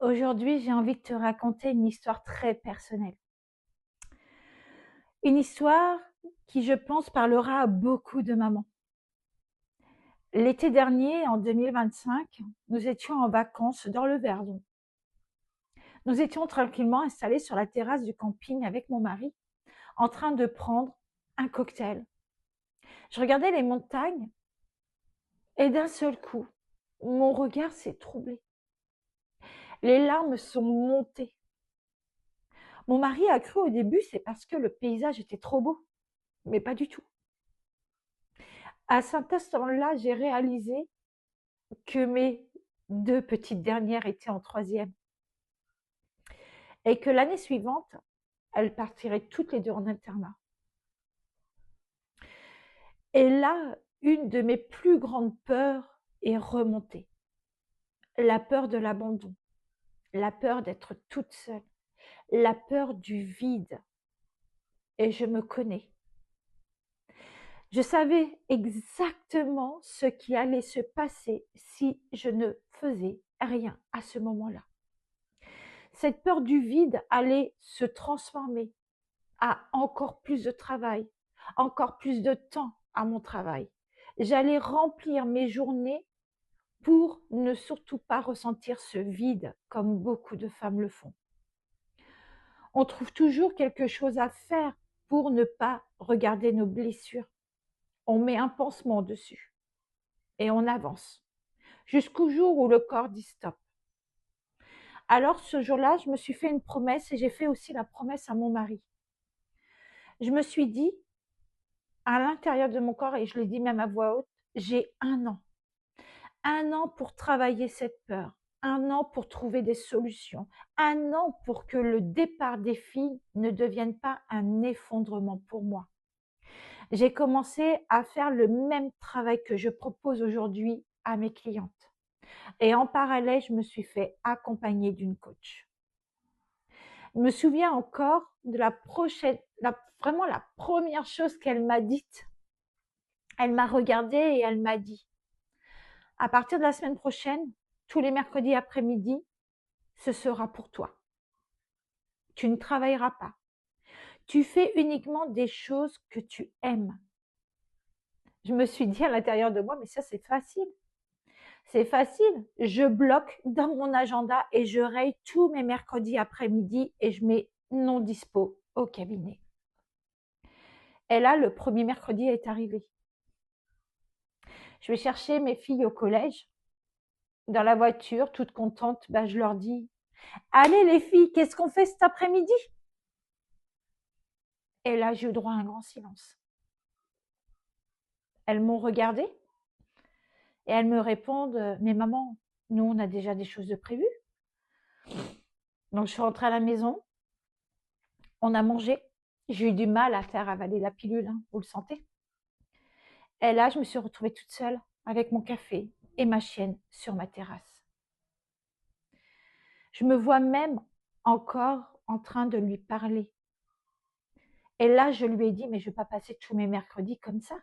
Aujourd'hui, j'ai envie de te raconter une histoire très personnelle. Une histoire qui, je pense, parlera à beaucoup de mamans. L'été dernier, en 2025, nous étions en vacances dans le Verdon. Nous étions tranquillement installés sur la terrasse du camping avec mon mari, en train de prendre un cocktail. Je regardais les montagnes et d'un seul coup, mon regard s'est troublé. Les larmes sont montées. Mon mari a cru au début, c'est parce que le paysage était trop beau, mais pas du tout. À cet instant-là, j'ai réalisé que mes 2 petites dernières étaient en troisième et que l'année suivante, elles partiraient toutes les 2 en internat. Et là, une de mes plus grandes peurs est remontée. La peur de l'abandon, la peur d'être toute seule, la peur du vide. Et je me connais. Je savais exactement ce qui allait se passer si je ne faisais rien à ce moment-là. Cette peur du vide allait se transformer à encore plus de travail, encore plus de temps à mon travail. J'allais remplir mes journées pour ne surtout pas ressentir ce vide comme beaucoup de femmes le font. On trouve toujours quelque chose à faire pour ne pas regarder nos blessures. On met un pansement dessus et on avance jusqu'au jour où le corps dit stop. Alors ce jour-là, je me suis fait une promesse et j'ai fait aussi la promesse à mon mari. Je me suis dit, à l'intérieur de mon corps, et je l'ai dit même à voix haute, j'ai 1 an. 1 an pour travailler cette peur. 1 an pour trouver des solutions. 1 an pour que le départ des filles ne devienne pas un effondrement pour moi. J'ai commencé à faire le même travail que je propose aujourd'hui à mes clientes. Et en parallèle, je me suis fait accompagner d'une coach. Je me souviens encore de vraiment la première chose qu'elle m'a dite. Elle m'a regardée et elle m'a dit, à partir de la semaine prochaine, tous les mercredis après-midi, ce sera pour toi. Tu ne travailleras pas. Tu fais uniquement des choses que tu aimes. Je me suis dit à l'intérieur de moi, mais ça c'est facile. C'est facile. Je bloque dans mon agenda et je raye tous mes mercredis après-midi et je mets non dispo au cabinet. Et là, le premier mercredi est arrivé. Je vais chercher mes filles au collège. Dans la voiture, toute contente, je leur dis, allez les filles, qu'est-ce qu'on fait cet après-midi? Et là, j'ai eu droit à un grand silence. Elles m'ont regardée et elles me répondent, mais maman, nous, on a déjà des choses de prévues. Donc, je suis rentrée à la maison, on a mangé. J'ai eu du mal à faire avaler la pilule, hein, vous le sentez. Et là, je me suis retrouvée toute seule avec mon café et ma chienne sur ma terrasse. Je me vois même encore en train de lui parler. Et là, je lui ai dit, mais je ne vais pas passer tous mes mercredis comme ça.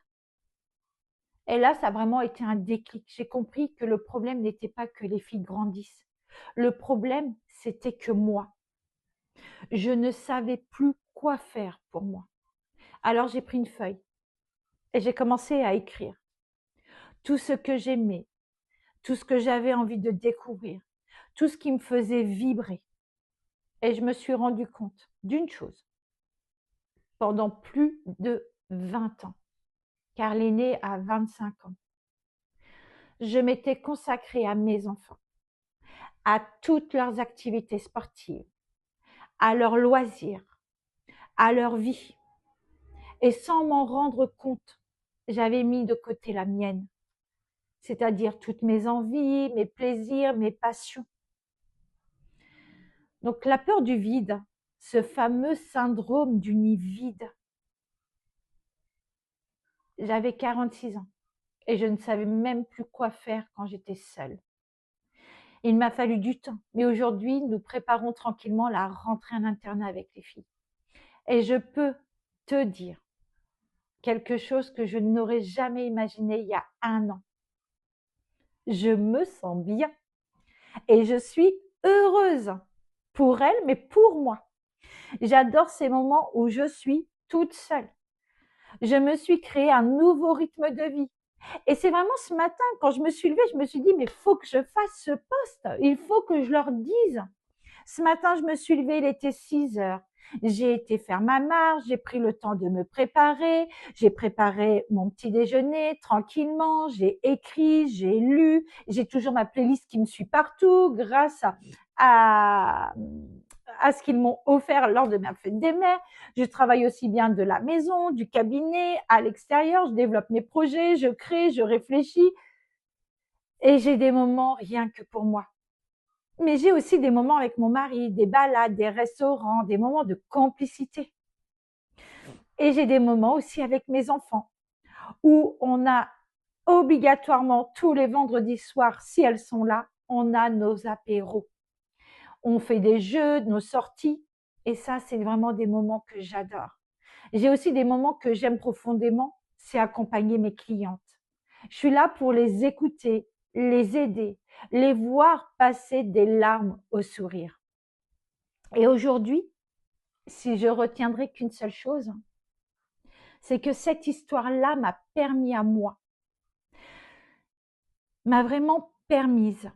Et là, ça a vraiment été un déclic. J'ai compris que le problème n'était pas que les filles grandissent. Le problème, c'était que moi, je ne savais plus quoi faire pour moi. Alors j'ai pris une feuille et j'ai commencé à écrire tout ce que j'aimais, tout ce que j'avais envie de découvrir, tout ce qui me faisait vibrer. Et je me suis rendu compte d'une chose. Pendant plus de 20 ans, car l'aîné a 25 ans, je m'étais consacrée à mes enfants, à toutes leurs activités sportives, à leurs loisirs, à leur vie. Et sans m'en rendre compte, j'avais mis de côté la mienne, c'est-à-dire toutes mes envies, mes plaisirs, mes passions. Donc la peur du vide, ce fameux syndrome du nid vide. J'avais 46 ans et je ne savais même plus quoi faire quand j'étais seule. Il m'a fallu du temps, mais aujourd'hui, nous préparons tranquillement la rentrée en internat avec les filles. Et je peux te dire quelque chose que je n'aurais jamais imaginé il y a 1 an. Je me sens bien et je suis heureuse pour elle, mais pour moi. J'adore ces moments où je suis toute seule. Je me suis créé un nouveau rythme de vie. Et c'est vraiment ce matin, quand je me suis levée, je me suis dit, mais il faut que je fasse ce poste. Il faut que je leur dise. Ce matin, je me suis levée, il était 6 heures. J'ai été faire ma marche, j'ai pris le temps de me préparer, j'ai préparé mon petit déjeuner tranquillement, j'ai écrit, j'ai lu, j'ai toujours ma playlist qui me suit partout grâce à, à ce qu'ils m'ont offert lors de ma fête des mères. Je travaille aussi bien de la maison, du cabinet, à l'extérieur, je développe mes projets, je crée, je réfléchis et j'ai des moments rien que pour moi. Mais j'ai aussi des moments avec mon mari, des balades, des restaurants, des moments de complicité. Et j'ai des moments aussi avec mes enfants où on a obligatoirement tous les vendredis soirs, si elles sont là, on a nos apéros. On fait des jeux, nos sorties. Et ça, c'est vraiment des moments que j'adore. J'ai aussi des moments que j'aime profondément, c'est accompagner mes clientes. Je suis là pour les écouter, les aider, les voir passer des larmes au sourire. Et aujourd'hui, si je retiendrai qu'une seule chose, c'est que cette histoire-là m'a permis à moi, m'a vraiment permise.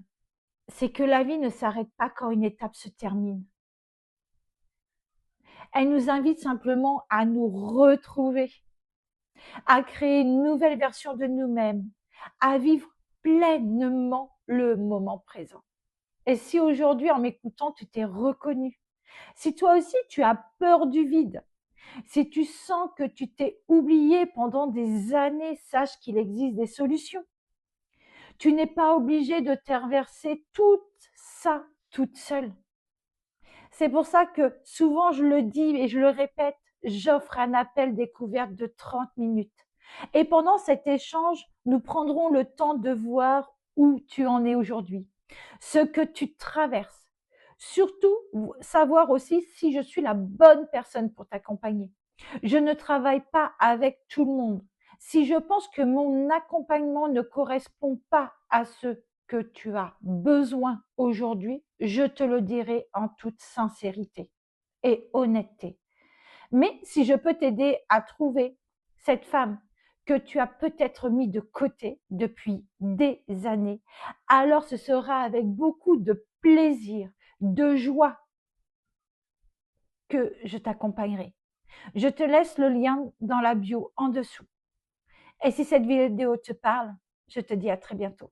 C'est que la vie ne s'arrête pas quand une étape se termine. Elle nous invite simplement à nous retrouver, à créer une nouvelle version de nous-mêmes, à vivre pleinement le moment présent. Et si aujourd'hui, en m'écoutant, tu t'es reconnu, si toi aussi tu as peur du vide, si tu sens que tu t'es oublié pendant des années, sache qu'il existe des solutions. Tu n'es pas obligé de traverser tout ça toute seule. C'est pour ça que souvent je le dis et je le répète, j'offre un appel découverte de 30 minutes. Et pendant cet échange, nous prendrons le temps de voir où tu en es aujourd'hui, ce que tu traverses. Surtout, savoir aussi si je suis la bonne personne pour t'accompagner. Je ne travaille pas avec tout le monde. Si je pense que mon accompagnement ne correspond pas à ce que tu as besoin aujourd'hui, je te le dirai en toute sincérité et honnêteté. Mais si je peux t'aider à trouver cette femme que tu as peut-être mis de côté depuis des années, alors ce sera avec beaucoup de plaisir, de joie que je t'accompagnerai. Je te laisse le lien dans la bio en dessous. Et si cette vidéo te parle, je te dis à très bientôt.